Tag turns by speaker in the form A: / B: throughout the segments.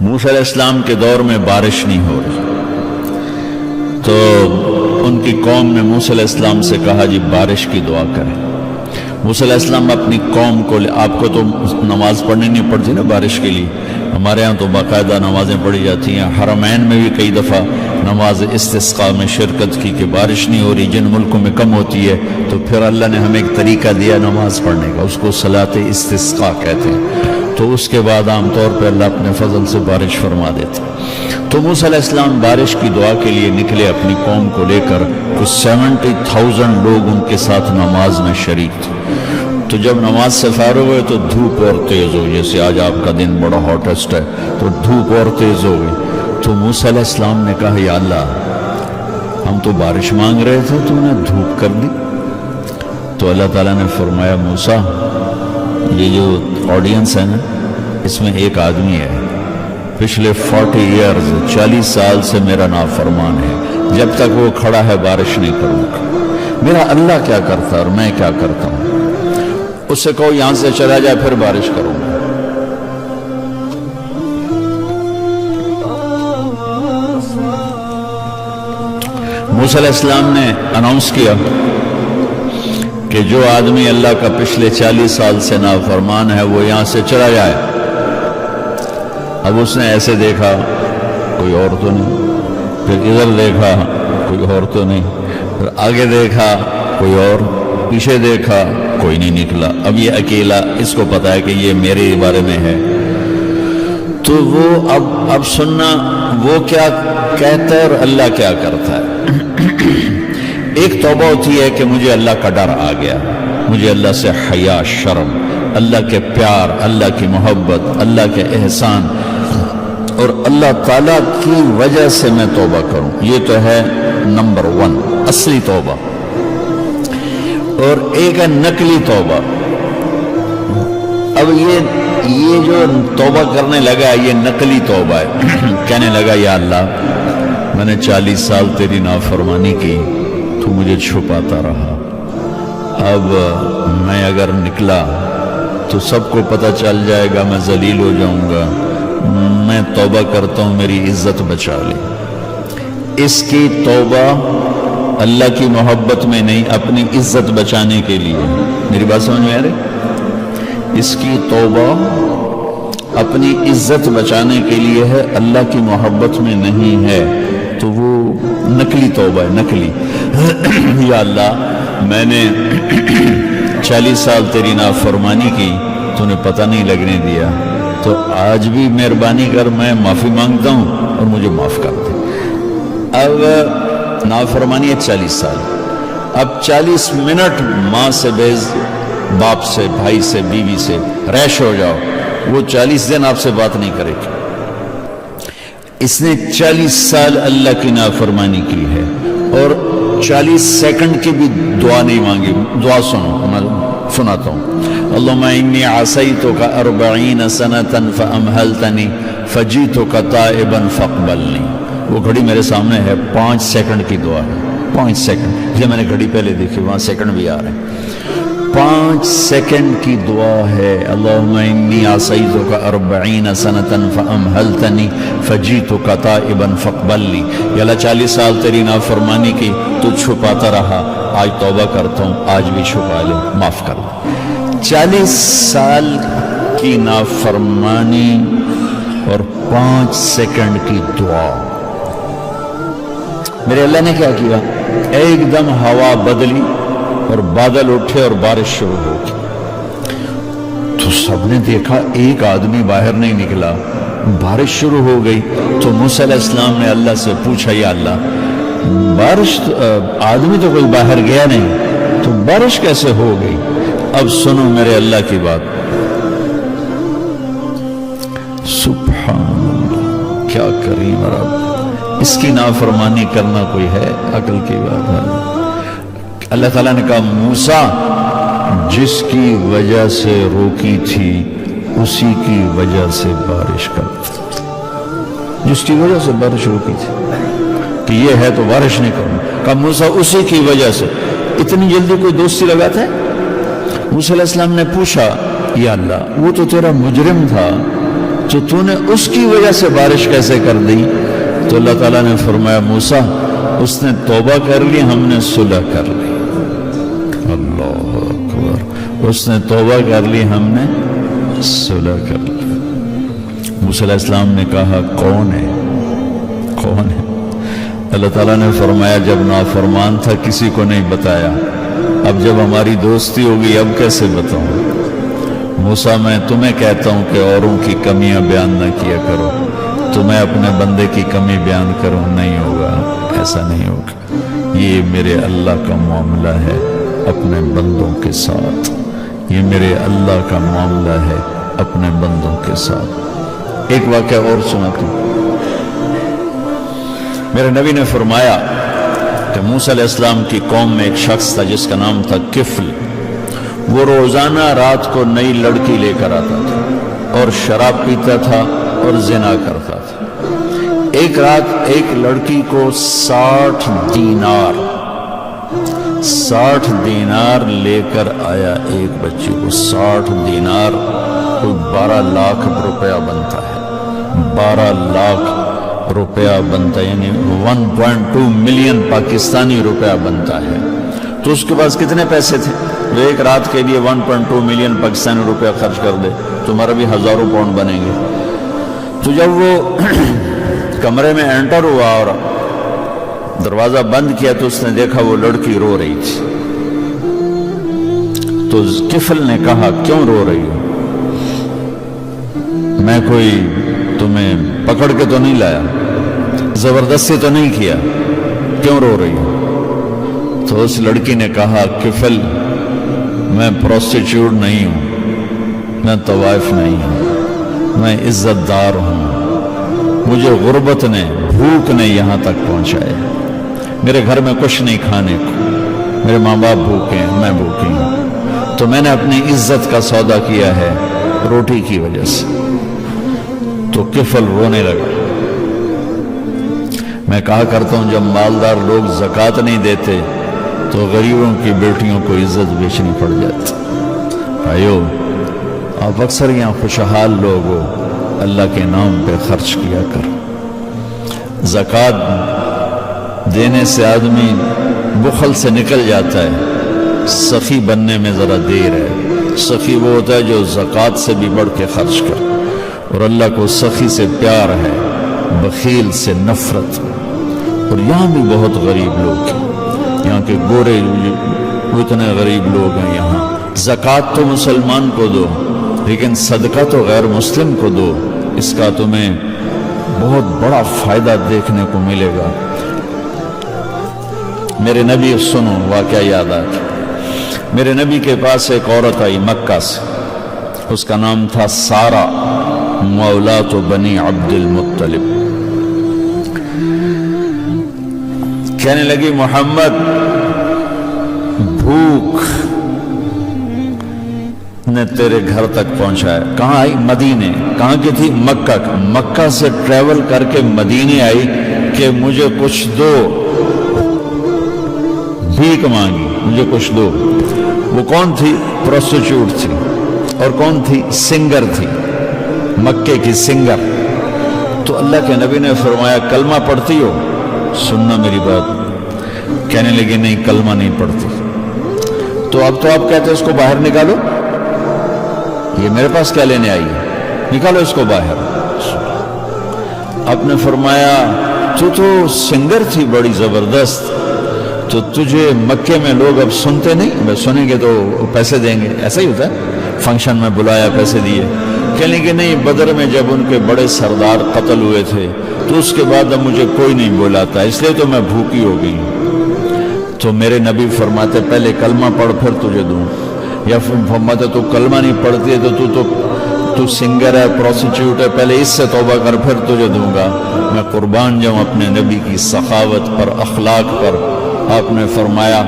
A: موسیٰ علیہ السلام کے دور میں بارش نہیں ہو رہی، تو ان کی قوم نے موسیٰ علیہ السلام سے کہا جی بارش کی دعا کریں۔ موسیٰ علیہ السلام اپنی قوم کو آپ کو تو نماز پڑھنی نہیں پڑتی نا بارش کے لیے، ہمارے ہاں تو باقاعدہ نمازیں پڑھی جاتی ہیں۔ حرمین میں بھی کئی دفعہ نماز استسقاء میں شرکت کی کہ بارش نہیں ہو رہی، جن ملکوں میں کم ہوتی ہے تو پھر اللہ نے ہمیں ایک طریقہ دیا نماز پڑھنے کا، اس کو صلاۃ استسقاء کہتے ہیں۔ تو اس کے بعد عام طور پہ اللہ اپنے فضل سے بارش فرما دیتے۔ تو موسیٰ علیہ السلام بارش کی دعا کے لیے نکلے اپنی قوم کو لے کر، کچھ 70,000 لوگ ان کے ساتھ نماز میں شریک تھے۔ تو جب نماز سے فارغ ہوئے تو دھوپ اور تیز ہو، جیسے آج آپ کا دن بڑا ہاٹسٹ ہے تو دھوپ اور تیز ہو گئی۔ تو موسیٰ علیہ السلام نے کہا یا اللہ، ہم تو بارش مانگ رہے تھے، تو نے دھوپ کر دی۔ تو اللہ تعالیٰ نے فرمایا موسیٰ، یہ جو آڈینس ہے نا، اس میں ایک آدمی ہے پچھلے 40 ایئرز 40 سال سے میرا نافرمان ہے، جب تک وہ کھڑا ہے بارش نہیں کروں گا۔ میرا اللہ کیا کرتا اور میں کیا کرتا ہوں، اس سے کہو یہاں سے چلا جائے پھر بارش کروں گا۔ موسیٰ علیہ السلام نے اناؤنس کیا کہ جو آدمی اللہ کا پچھلے 40 سال سے نافرمان ہے وہ یہاں سے چلا جائے۔ اب اس نے ایسے دیکھا کوئی اور تو نہیں، پھر ادھر دیکھا کوئی اور تو نہیں، پھر آگے دیکھا کوئی اور، پیچھے دیکھا کوئی نہیں نکلا۔ اب یہ اکیلا، اس کو پتا ہے کہ یہ میرے بارے میں ہے۔ تو وہ اب سننا وہ کیا کہتا ہے اور اللہ کیا کرتا ہے۔ ایک توبہ ہوتی ہے کہ مجھے اللہ کا ڈر آ گیا، مجھے اللہ سے حیا، شرم، اللہ کے پیار، اللہ کی محبت، اللہ کے احسان اور اللہ تعالیٰ کی وجہ سے میں توبہ کروں، یہ تو ہے نمبر 1 اصلی توبہ۔ اور ایک ہے نقلی توبہ۔ اب یہ جو توبہ کرنے لگا یہ نقلی توبہ ہے۔ کہنے لگا یا اللہ، میں نے 40 سال تیری نافرمانی کی، تو مجھے چھپاتا رہا، اب میں اگر نکلا تو سب کو پتہ چل جائے گا، میں ذلیل ہو جاؤں گا، میں توبہ کرتا ہوں میری عزت بچا لی۔ اس کی توبہ اللہ کی محبت میں نہیں، اپنی عزت بچانے کے لیے۔ میری بات سمجھ میں آ رہی؟ اس کی توبہ اپنی عزت بچانے کے لیے ہے، اللہ کی محبت میں نہیں ہے، تو وہ نقلی توبہ ہے، نقلی۔ یا اللہ، میں نے 40 سال تیری نافرمانی کی، تو نے پتہ نہیں لگنے دیا، تو آج بھی مہربانی کر، میں معافی مانگتا ہوں اور مجھے معاف کر دے۔ اب نافرمانی ہے 40 سال، اب 40 منٹ ماں سے بیز، باپ سے، بھائی سے، بیوی سے ریش ہو جاؤ، وہ 40 دن آپ سے بات نہیں کرے گی۔ اس نے 40 سال اللہ کی نافرمانی کی ہے اور 40 سیکنڈ کی بھی دعا نہیں مانگی۔ دعا سنو، میں سناتا ہوں۔ اللہم انی عصیتک 40 سنة فامہلتنی فجیتک تائبا فاقبلنی۔ وہ گھڑی میرے سامنے ہے، 5 سیکنڈ کی دعا ہے، 5 سیکنڈ، یہ میں نے گھڑی پہلے دیکھی، وہاں سیکنڈ بھی آ رہے ہیں۔ 5 سیکنڈ کی دعا ہے۔ اللہم انی عصیتک 40 سنة فامہلتنی فجیتک تائبا فاقبلنی۔ یا اللہ، 40 سال تیری نافرمانی کی، تو چھپاتا رہا، آج توبہ کرتا ہوں، آج بھی چھپا لے، معاف کر دے۔ 40 سال کی نافرمانی اور 5 سیکنڈ کی دعا۔ میرے اللہ نے کیا کیا؟ ایک دم ہوا بدلی اور بادل اٹھے اور بارش شروع ہو گئی۔ تو سب نے دیکھا ایک آدمی باہر نہیں نکلا، بارش شروع ہو گئی۔ تو موسیٰ علیہ السلام نے اللہ سے پوچھا یا اللہ، بارش آدمی تو کوئی باہر گیا نہیں، تو بارش کیسے ہو گئی؟ اب سنو میرے اللہ کی بات۔ سبحان اللہ، کیا کریم رب، اس کی نافرمانی کرنا کوئی ہے؟ عقل کی بات ہے۔ اللہ تعالیٰ نے کہا موسیٰ، جس کی وجہ سے روکی تھی اسی کی وجہ سے بارش کر، جس کی وجہ سے بارش روکی تھی کہ یہ ہے تو بارش نہیں کروں۔ کہا موسیٰ اسی کی وجہ سے۔ اتنی جلدی کوئی دوستی لگاتا ہے؟ موسیٰ علیہ السلام نے پوچھا یا اللہ، وہ تو تیرا مجرم تھا، تو تو نے اس کی وجہ سے بارش کیسے کر دی؟ تو اللہ تعالیٰ نے فرمایا موسیٰ اس نے توبہ کر لی، ہم نے صلح کر لی۔ اللہ اکبر، اس نے توبہ کر لی، ہم نے صلح کر لی۔ موسیٰ علیہ السلام نے کہا کون ہے؟ کون ہے؟ اللہ تعالیٰ نے فرمایا جب نافرمان تھا کسی کو نہیں بتایا، اب جب ہماری دوستی ہوگی اب کیسے بتاؤں؟ موسیٰ میں تمہیں کہتا ہوں کہ اوروں کی کمیاں بیان نہ کیا کرو، تمہیں اپنے بندے کی کمی بیان کرو، نہیں ہوگا، ایسا نہیں ہوگا۔ یہ میرے اللہ کا معاملہ ہے اپنے بندوں کے ساتھ، یہ میرے اللہ کا معاملہ ہے اپنے بندوں کے ساتھ۔ ایک واقعہ اور سناتا ہوں۔ میرے نبی نے فرمایا کہ موسیٰ علیہ السلام کی قوم میں ایک شخص تھا جس کا نام تھا کفل۔ وہ روزانہ رات کو نئی لڑکی لے کر آتا تھا اور شراب پیتا تھا اور زنا کرتا تھا۔ ایک رات ایک لڑکی کو 60 دینار لے کر آیا، ایک بچے کو 60 دینار، کوئی 12 لاکھ روپیہ بنتا ہے، 12 لاکھ روپیہ بنتا ہے، یعنی 1.2 ملین پاکستانی روپیہ بنتا ہے۔ تو اس کے پاس کتنے پیسے تھے؟ وہ ایک رات کے لیے 1.2 ملین پاکستانی روپیہ خرچ کر دے، تمہارا بھی ہزاروں پاؤنڈ بنیں گے۔ تو جب وہ کمرے میں انٹر ہوا اور دروازہ بند کیا تو اس نے دیکھا وہ لڑکی رو رہی تھی۔ تو کفل نے کہا کیوں رو رہی ہو؟ میں کوئی تمہیں پکڑ کے تو نہیں لایا، زبردستی تو نہیں کیا، کیوں رو رہی ہو؟ تو اس لڑکی نے کہا کفل میں پروسٹیچیوٹ نہیں ہوں، میں طوائف نہیں ہوں، میں عزت دار ہوں، مجھے غربت نے بھوک نے یہاں تک پہنچایا، میرے گھر میں کچھ نہیں کھانے کو، میرے ماں باپ بھوکے ہیں، میں بھوکی ہوں، تو میں نے اپنی عزت کا سودا کیا ہے روٹی کی وجہ سے۔ تو کفل رونے لگا۔ میں کہا کرتا ہوں جب مالدار لوگ زکوٰۃ نہیں دیتے تو غریبوں کی بیٹیوں کو عزت بیچنی پڑ جاتی۔ بھائیو آپ اکثر یہاں خوشحال لوگ ہو، اللہ کے نام پہ خرچ کیا کر۔ زکوٰۃ دینے سے آدمی بخل سے نکل جاتا ہے، سخی بننے میں ذرا دیر ہے۔ سخی وہ ہوتا ہے جو زکوٰۃ سے بھی بڑھ کے خرچ کر، اور اللہ کو سخی سے پیار ہے، بخیل سے نفرت۔ اور یہاں بھی بہت غریب لوگ ہیں، یہاں کے گورے اتنے غریب لوگ ہیں یہاں۔ زکوٰۃ تو مسلمان کو دو لیکن صدقہ تو غیر مسلم کو دو، اس کا تمہیں بہت بڑا فائدہ دیکھنے کو ملے گا۔ میرے نبی سنو واقعہ یاد آ گیا۔ میرے نبی کے پاس ایک عورت آئی مکہ سے، اس کا نام تھا سارہ مولات بنی عبد المطلب۔ کہنے لگی محمد بھوک نے تیرے گھر تک پہنچایا۔ کہاں آئی؟ مدینے۔ کہاں کی تھی؟ مکہ۔ مکہ سے ٹریول کر کے مدینے آئی کہ مجھے کچھ دو، بھیک مانگی مجھے کچھ دو۔ وہ کون تھی؟ پروسٹیچیوٹ تھی۔ اور کون تھی؟ سنگر تھی، مکے کی سنگر۔ تو اللہ کے نبی نے فرمایا کلمہ پڑھتی ہو؟ سننا میری بات۔ کہنے لگی نہیں کلمہ نہیں پڑھتی۔ تو اب تو آپ کہتے اس کو باہر نکالو، یہ میرے پاس کیا لینے آئی ہے، نکالو اس کو باہر۔ آپ نے فرمایا تو سنگر تھی بڑی زبردست، تو تجھے مکے میں لوگ اب سنتے نہیں؟ میں سنیں گے تو پیسے دیں گے، ایسا ہی ہوتا ہے، فنکشن میں بلایا پیسے دیے۔ کہنے کہ نہیں بدر میں جب ان کے بڑے سردار قتل ہوئے تھے تو اس کے بعد اب مجھے کوئی نہیں بلاتا، اس لیے تو میں بھوکی ہو گئی۔ تو میرے نبی فرماتے پہلے کلمہ پڑھ پھر تجھے دوں، یا فرماتے تو کلمہ نہیں پڑھتی ہے تو سنگر ہے، پروسٹیچیوٹ ہے، پہلے اس سے توبہ کر پھر تجھے دوں گا۔ میں قربان جاؤں اپنے نبی کی سخاوت پر، اخلاق پر۔ آپ نے فرمایا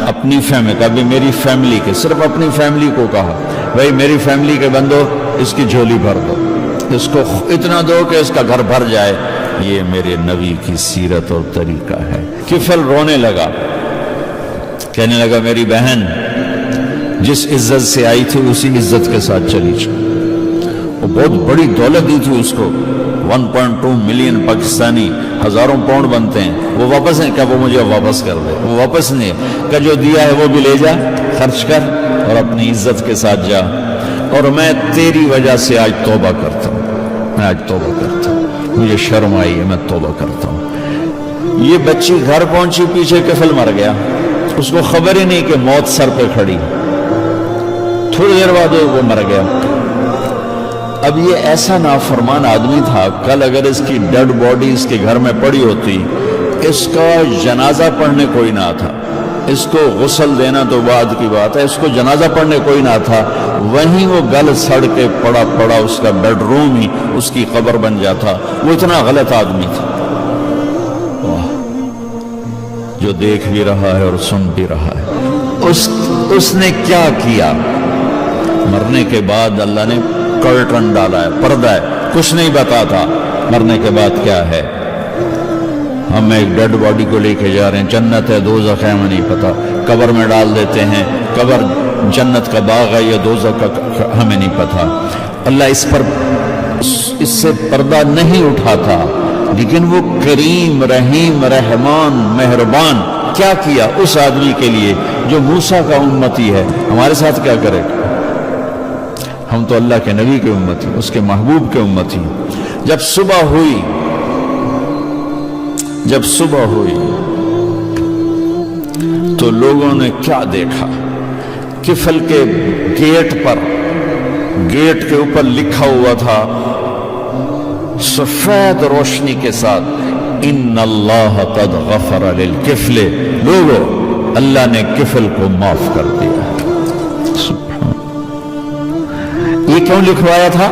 A: اپنی فیملی کا بھی، میری فیملی کے، صرف اپنی فیملی کو کہا بھائی میری فیملی کے بندو اس کی جھولی بھر دو، اس کو اتنا دو کہ اس کا گھر بھر جائے۔ یہ میرے نبی کی سیرت اور طریقہ ہے۔ کفل رونے لگا، کہنے لگا میری بہن جس عزت سے آئی تھی اسی عزت کے ساتھ چلی جا۔ وہ بہت بڑی دولت دی تھی اس کو، 1.2 ملین پاکستانی، ہزاروں پاؤنڈ بنتے ہیں، وہ واپس نہیں کیا وہ مجھے واپس کر دے، وہ واپس نہیں کہ جو دیا ہے وہ بھی لے جا، خرچ کر اور اپنی عزت کے ساتھ جا، اور میں تیری وجہ سے آج توبہ کرتا ہوں، میں آج توبہ کرتا ہوں، مجھے شرم آئی ہے، میں توبہ کرتا ہوں۔ یہ بچی گھر پہنچی، پیچھے کفل مر گیا، اس کو خبر ہی نہیں کہ موت سر پہ کھڑی، تھوڑی دیر بعد وہ مر گیا۔ اب یہ ایسا نافرمان آدمی تھا، کل اگر اس کی ڈیڈ باڈی اس کے گھر میں پڑی ہوتی، اس کا جنازہ پڑھنے کوئی نہ تھا، اس کو غسل دینا تو بعد کی بات ہے، اس کو جنازہ پڑھنے کوئی نہ تھا، وہیں وہ گل سڑ کے پڑا اس کا بیڈ روم ہی اس کی قبر بن جاتا۔ وہ اتنا غلط آدمی تھا، جو دیکھ بھی رہا ہے اور سن بھی رہا ہے۔ اس نے کیا کیا؟ مرنے کے بعد اللہ نے کرٹن ڈالا ہے، پردہ ہے، کچھ نہیں بتاتا مرنے کے بعد کیا ہے۔ ہم ایک ڈیڈ باڈی کو لے کے جا رہے ہیں، جنت ہے دوزخ ہے ہمیں نہیں پتا، قبر میں ڈال دیتے ہیں، قبر جنت کا باغ ہے یا دوزخ کا ہمیں نہیں پتا۔ اللہ اس سے پردہ نہیں اٹھاتا، لیکن وہ کریم رحیم رحمان مہربان کیا کیا اس آدمی کے لیے جو موسیٰ کا امتی ہے۔ ہمارے ساتھ کیا کرے؟ ہم تو اللہ کے نبی کے امتی، اس کے محبوب کے امتی۔ جب صبح ہوئی تو لوگوں نے کیا دیکھا؟ کفل کے گیٹ کے اوپر لکھا ہوا تھا سفید روشنی کے ساتھ، ان اللہ قد غفر للکفل، لوگوں اللہ نے کفل کو معاف کر دیا۔ یہ کیوں لکھوایا تھا؟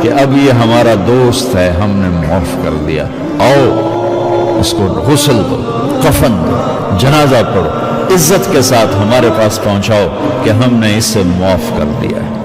A: کہ اب یہ ہمارا دوست ہے، ہم نے معاف کر دیا، آؤ اس کو غسل دو، کفن دو، جنازہ پڑھو، عزت کے ساتھ ہمارے پاس پہنچاؤ کہ ہم نے اسے معاف کر دیا ہے۔